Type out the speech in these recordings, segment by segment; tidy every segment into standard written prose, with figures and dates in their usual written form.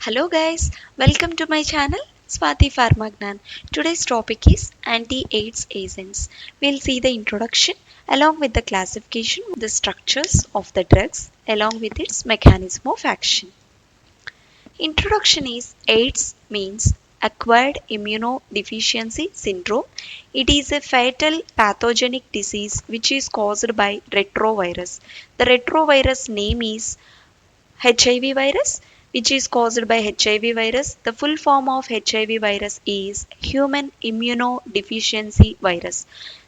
Hello guys, welcome to my channel Swati Pharmagnan. Today's topic is anti-AIDS agents. We'll see the introduction along with the classification, the structures of the drugs along with its mechanism of action. Introduction is AIDS means acquired immunodeficiency syndrome. It is a fatal pathogenic disease which is caused by retrovirus. The retrovirus name is HIV virus, which is caused by HIV virus. The full form of HIV virus is human immunodeficiency virus.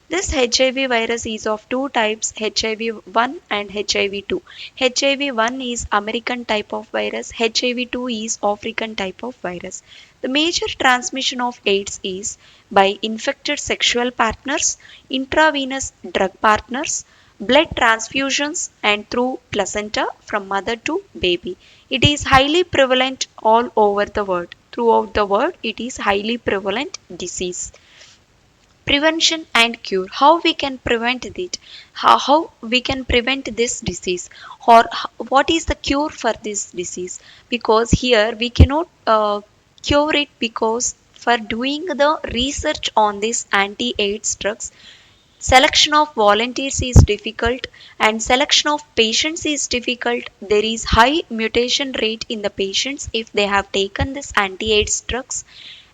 This HIV virus is of two types, HIV-1 and HIV-2. HIV-1 is American type of virus, HIV-2 is African type of virus. The major transmission of AIDS is by infected sexual partners, intravenous drug partners, blood transfusions and through placenta from mother to baby. It is highly prevalent all over the world. Throughout the world, it is highly prevalent disease. Prevention and cure. How we can prevent it? How we can prevent this disease? Or what is the cure for this disease? Because here we cannot cure it because for doing the research on this anti-AIDS drugs, selection of volunteers is difficult and selection of patients is difficult. There is high mutation rate in the patients if they have taken this anti-AIDS drugs,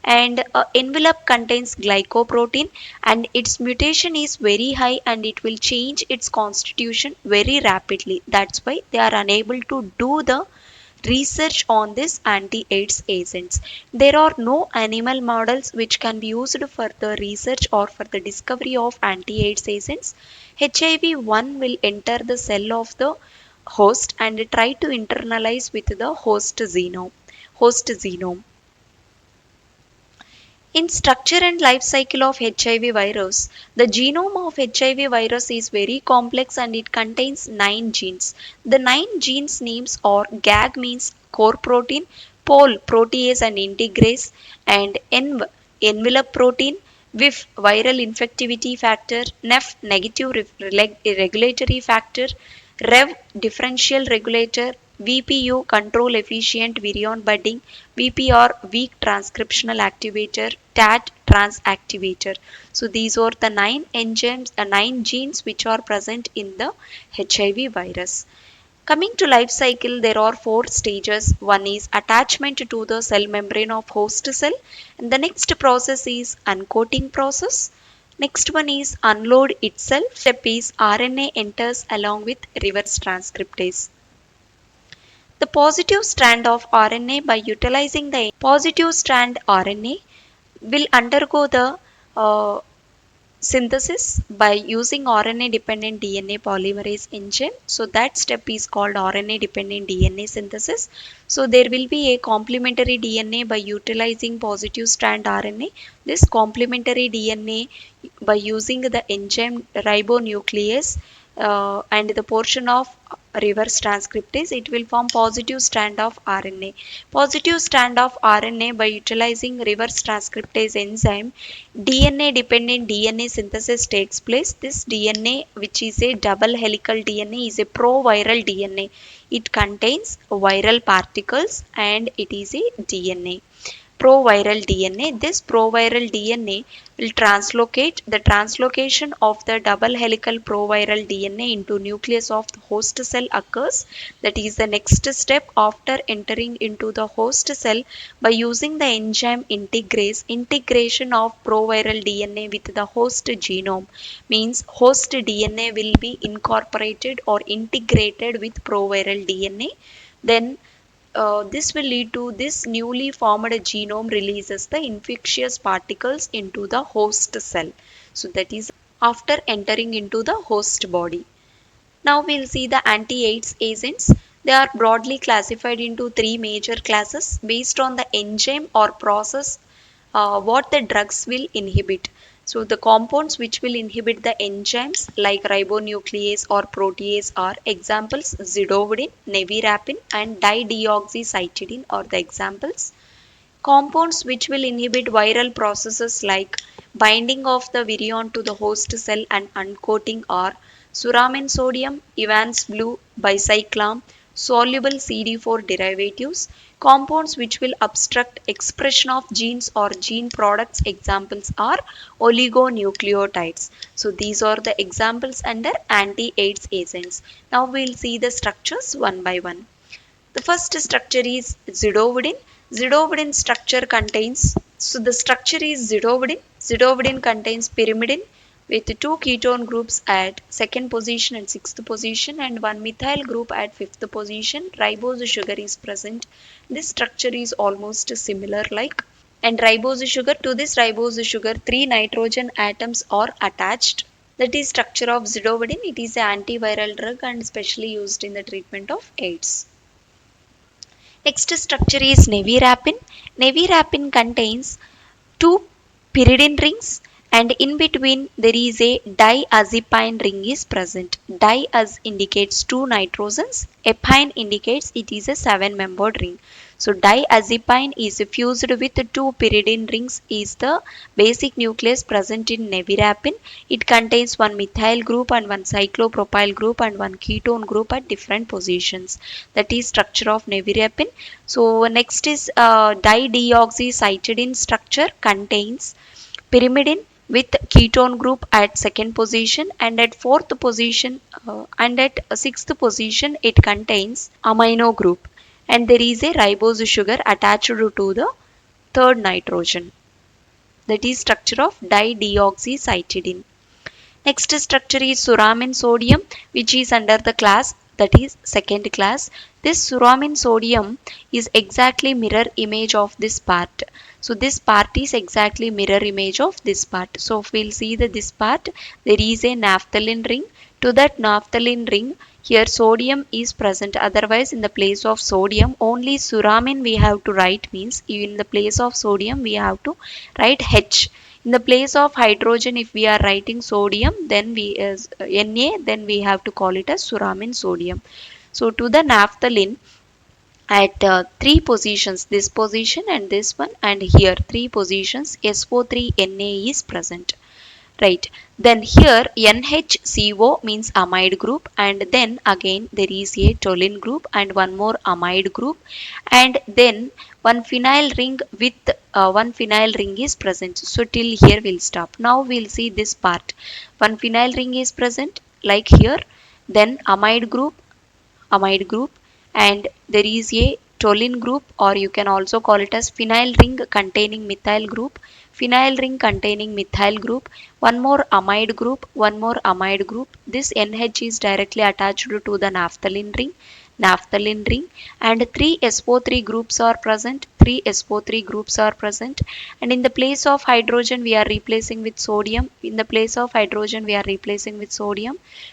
and envelope contains glycoprotein and its mutation is very high and it will change its constitution very rapidly. That's why they are unable to do the research on this anti-AIDS agents. There are no animal models which can be used for the research or for the discovery of anti-AIDS agents. HIV-1 will enter the cell of the host and try to internalize with the host genome. In structure and life cycle of HIV virus, the genome of HIV virus is very complex and it contains 9 genes. The 9 genes names are GAG means core protein, POL protease and integrase, and ENV envelope protein, VIF viral infectivity factor, NEF negative regulatory factor, REV differential regulator, VPU control efficient virion budding, VPR weak transcriptional activator, TAT transactivator. So these are the 9 enzymes, 9 genes which are present in the HIV virus. Coming to life cycle, there are 4 stages. One is attachment to the cell membrane of host cell, and the next process is uncoating process. Next one is unload itself. Step is RNA enters along with reverse transcriptase. The positive strand of RNA, by utilizing the positive strand RNA, will undergo the uh, synthesis by using RNA dependent DNA polymerase enzyme. So that step is called RNA dependent DNA synthesis. So there will be a complementary DNA by utilizing positive strand RNA. This complementary DNA, by using the enzyme ribonuclease and the portion of reverse transcriptase, it will form positive strand of RNA. Positive strand of RNA, by utilizing reverse transcriptase enzyme, DNA dependent DNA synthesis takes place. This DNA, which is a double helical DNA, is a proviral DNA. It contains viral particles and it is a DNA. Proviral DNA. This proviral DNA will translocate. The translocation of the double helical proviral DNA into nucleus of the host cell occurs. That is the next step after entering into the host cell by using the enzyme integrase. Integration of proviral DNA with the host genome means host DNA will be incorporated or integrated with proviral DNA. Then this will lead to this newly formed genome releases the infectious particles into the host cell. So that is after entering into the host body. Now we'll see the anti-AIDS agents. They are broadly classified into 3 major classes based on the enzyme or process what the drugs will inhibit. So the compounds which will inhibit the enzymes like ribonuclease or protease are examples: zidovudine, nevirapine and dideoxycytidine are the examples. Compounds which will inhibit viral processes like binding of the virion to the host cell and uncoating are suramin sodium, Evans blue, bicyclam, soluble CD4 derivatives, compounds which will obstruct expression of genes or gene products. Examples are oligonucleotides. So these are the examples under anti-AIDS agents. Now we'll see the structures one by one. The first structure is zidovudine. Zidovudine structure contains, so the structure is zidovudine. Zidovudine contains pyrimidine with two ketone groups at second position and sixth position and one methyl group at fifth position. Ribose sugar is present. This structure is almost similar like, and ribose sugar, to this ribose sugar three nitrogen atoms are attached. That is structure of zidovudine. It is an antiviral drug and specially used in the treatment of AIDS. Next structure is nevirapine. Nevirapine contains two pyridine rings and in between there is a diazepine ring is present. Diaz indicates two nitrogens, epine indicates it is a seven-membered ring. So diazepine is fused with two pyridine rings is the basic nucleus present in nevirapine. It contains one methyl group and one cyclopropyl group and one ketone group at different positions. That is structure of nevirapine. So next is dideoxycytidine structure contains pyrimidine with ketone group at second position and at fourth position and at sixth position it contains amino group and there is a ribose sugar attached to the third nitrogen. That is structure of dideoxycytidine. Next structure is suramin sodium which is under the class that is second class. This suramin sodium is exactly mirror image of this part. So this part is exactly mirror image of this part. So if we'll see this part, there is a naphthalene ring. To that naphthalene ring, here sodium is present. Otherwise, in the place of sodium, only suramin we have to write means in the place of sodium we have to write H. In the place of hydrogen, if we are writing sodium, then we is Na, then we have to call it as suramin sodium. So to the naphthalene at three positions, this position and this one, and here three positions, SO3Na is present. Right. Then here NHCO means amide group and then again there is a toluene group and one more amide group and then one phenyl ring with one phenyl ring is present. So till here we'll stop. Now we'll see this part. One phenyl ring is present like here. Then amide group and there is a toluene group or you can also call it as phenyl ring containing methyl group, phenyl ring containing methyl group, one more amide group. This NH is directly attached to the naphthalene ring and three SO3 groups are present, and in the place of hydrogen we are replacing with sodium,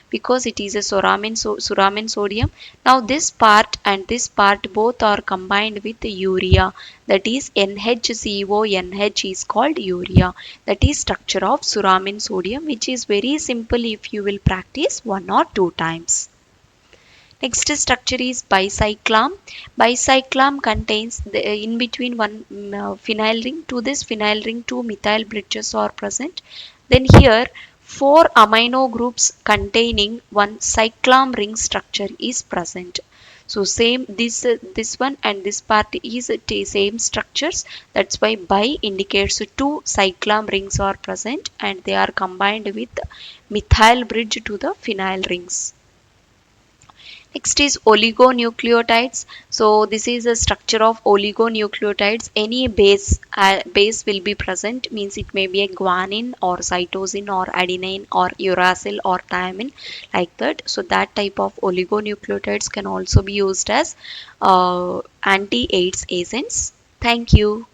because it is a suramin sodium. Now this part and this part both are combined with urea, that is NHCONH is called urea. That is structure of suramin sodium which is very simple if you will practice one or two times. Next structure is bicyclam. Bicyclam contains in between one phenyl ring. To this phenyl ring, two methyl bridges are present. Then here, four amino groups containing one cyclam ring structure is present. So same this one and this part is same structures. That's why bi indicates two cyclam rings are present and they are combined with methyl bridge to the phenyl rings. Next is oligonucleotides. So this is a structure of oligonucleotides. Any base will be present, means it may be a guanine or cytosine or adenine or uracil or thymine like that. So that type of oligonucleotides can also be used as anti-AIDS agents. Thank you.